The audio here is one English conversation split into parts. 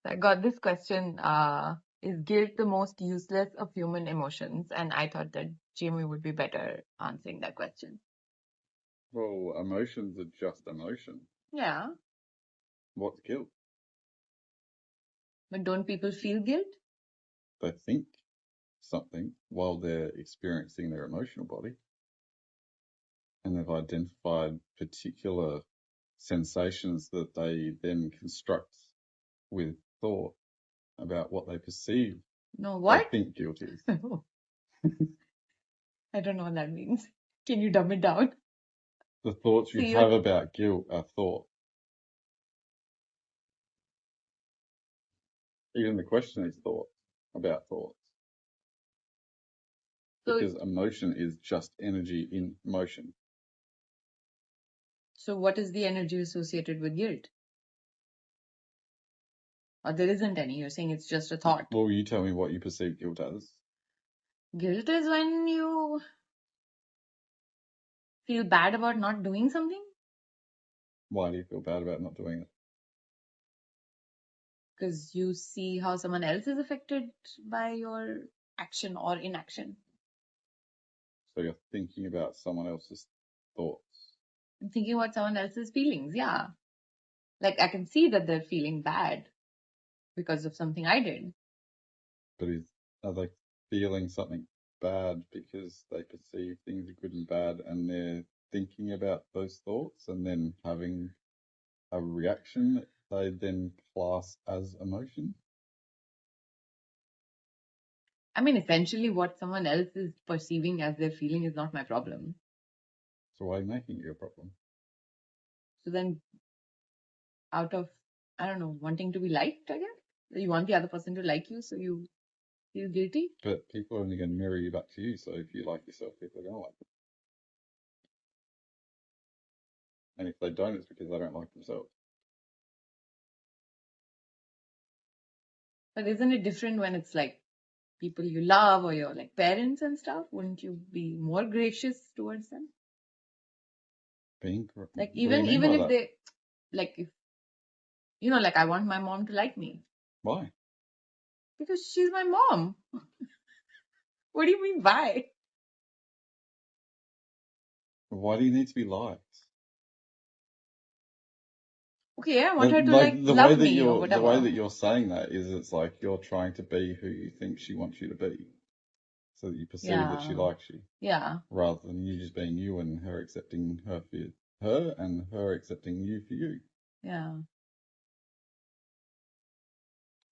I got this question, is guilt the most useless of human emotions? And I thought that Jamie would be better answering that question. Well, emotions are just emotion. Yeah, What's guilt? but don't people feel guilt? They think something while they're experiencing their emotional body, and they've identified particular sensations that they then construct with thought about what they perceive No, they what? think guilt is. I don't know what that means. Can you dumb it down? The thoughts So you you're have about guilt are thought. Even the question is thought about thoughts. so Because emotion is just energy in motion. so what is the energy associated with guilt? Or there isn't any. You're saying it's just a thought. Well, you tell me what you perceive guilt as. Guilt is when you feel bad about not doing something Why do you feel bad about not doing it? because you see how someone else is affected by your action or inaction. So you're thinking about someone else's thoughts. I'm thinking about someone else's feelings. Yeah. Like I can see that they're feeling bad because of something I did. But are they feeling something bad because they perceive things are good and bad and they're thinking about those thoughts and then having a reaction that they then class as emotion? I mean, essentially, what someone else is perceiving as their feeling is not my problem. So why are you making it your problem? So then, out of, I don't know, wanting to be liked, I guess, you want the other person to like you, so you feel guilty. But people are only going to mirror you back to you. So if you like yourself, people are going to like you. And if they don't, it's because they don't like themselves. But isn't it different when it's like people you love or your like parents and stuff? Wouldn't you be more gracious towards them? Like What do you mean even by if that? they like if like I want my mom to like me Why? because she's my mom. What do you mean why? Why do you need to be liked? Okay, I want her to Like like the way love that me or you're whatever. saying that is it's like you're trying to be who you think she wants you to be, so that you perceive that she Yeah, likes you, yeah. rather than you just being you and her accepting her for her and her accepting you for you. Yeah.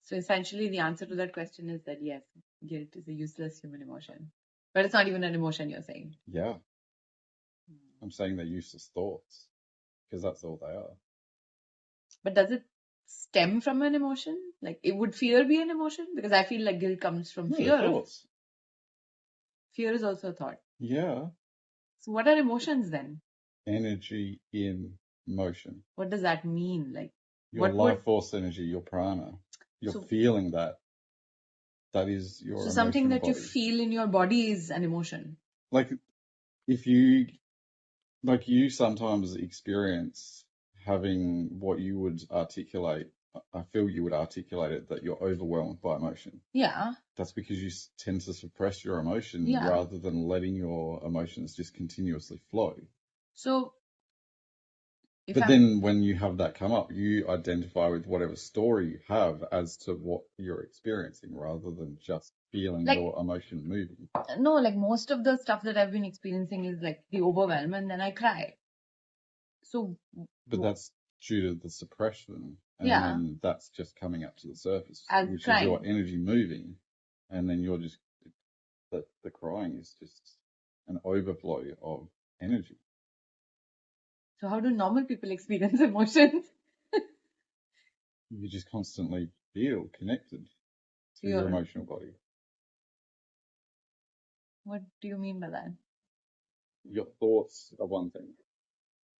So essentially, the answer to that question is that yes, guilt is a useless human emotion. But it's not even an emotion, you're saying. Yeah, I'm saying they're useless thoughts because that's all they are. But does it stem from an emotion? Like, would fear be an emotion? Because I feel like guilt comes from No, they're fear of. thoughts. Fear is also a thought. Yeah, So what are emotions then? energy in motion. What does that mean? Like, Your what would life force energy, your prana. You're so feeling that. That is your something emotional that you body. feel in your body is an emotion. Like if you like you sometimes experience having what you would articulate. I feel you would articulate it that you're overwhelmed by emotion. Yeah, That's because you tend to suppress your emotion yeah. rather than letting your emotions just continuously flow. So if But I'm then when you have that come up, you identify with whatever story you have as to what you're experiencing rather than just feeling like your emotion moving. no, like most of the stuff that I've been experiencing is like the overwhelm and then I cry. So But that's due to the suppression, and yeah, then that's just coming up to the surface, as which is your crying. energy moving, and then you're just the crying is just an overflow of energy. So how do normal people experience emotions? You just constantly feel connected to your Your emotional body. what do you mean by that? Your thoughts are one thing.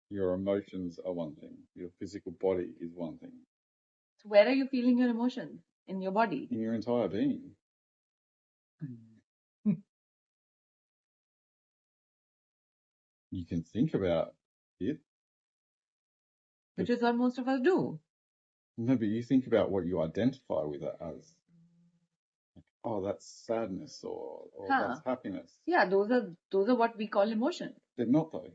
Your emotions are one thing. Your physical body is one thing. So where are you feeling your emotions? In your body? In your entire being. You can think about it, but Which is what most of us do. No, but you think about what you identify with it as. Oh, that's sadness, or Huh. that's happiness. Yeah, those are what we call emotion. They're not though.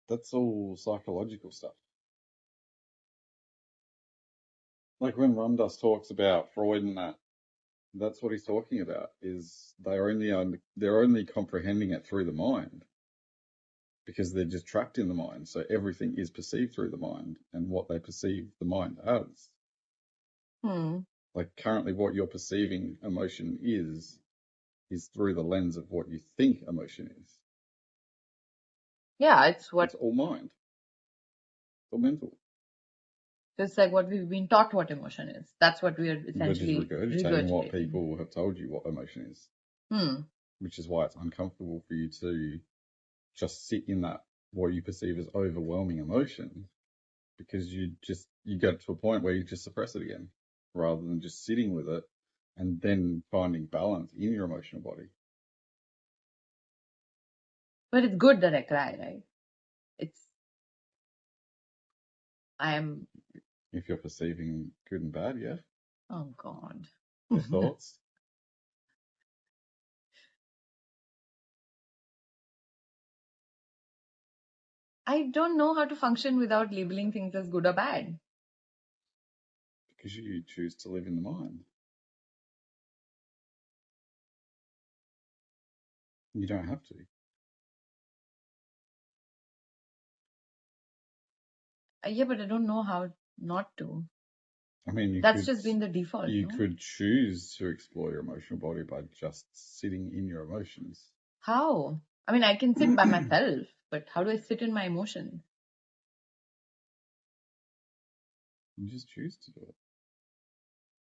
That's all psychological stuff. Like when Ramdas talks about Freud and that's what he's talking about. Is they're only comprehending it through the mind because they're just trapped in the mind. So everything is perceived through the mind and what they perceive the mind as. Like currently, what you're perceiving emotion is through the lens of what you think emotion is. Yeah, it's all mind. It's all mental. It's like what we've been taught what emotion is. That's what we are essentially We're just regurgitating what people have told you what emotion is. Which is why it's uncomfortable for you to just sit in that, what you perceive as overwhelming emotion, because you get to a point where you just suppress it again, rather than just sitting with it and then finding balance in your emotional body. But it's good that I cry, right? If you're perceiving good and bad, yeah. Oh God. Your thoughts? I don't know how to function without labeling things as good or bad. Because you choose to live in the mind. You don't have to. Yeah, but I don't know how not to. I mean, that's just been the default. You could choose to explore your emotional body by just sitting in your emotions. How? I mean, I can sit by myself, but how do I sit in my emotions? You just choose to do it.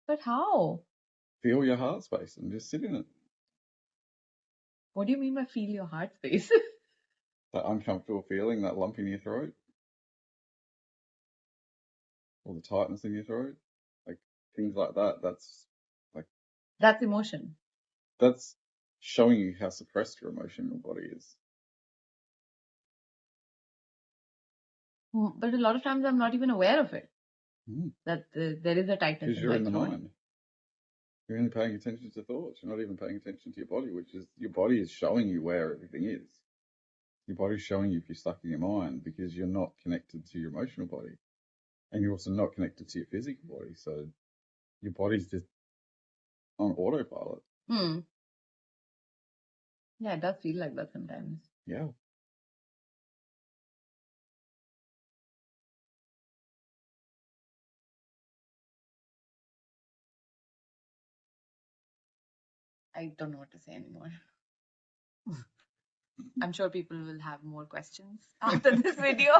But how? Feel your heart space and just sit in it. What do you mean by feel your heart space? That uncomfortable feeling, that lump in your throat, or the tightness in your throat, like things like that. That's emotion. That's showing you how suppressed your emotional body is. But a lot of times I'm not even aware of it. That there is a tightness because in you're my in the throat. mind. You're only paying attention to thoughts. You're not even paying attention to your body, which is your body is showing you where everything is. Your body's showing you if you're stuck in your mind because you're not connected to your emotional body. And you're also not connected to your physical body. So your body's just on autopilot. Yeah, it does feel like that sometimes. Yeah. I don't know what to say anymore. I'm sure people will have more questions after this video.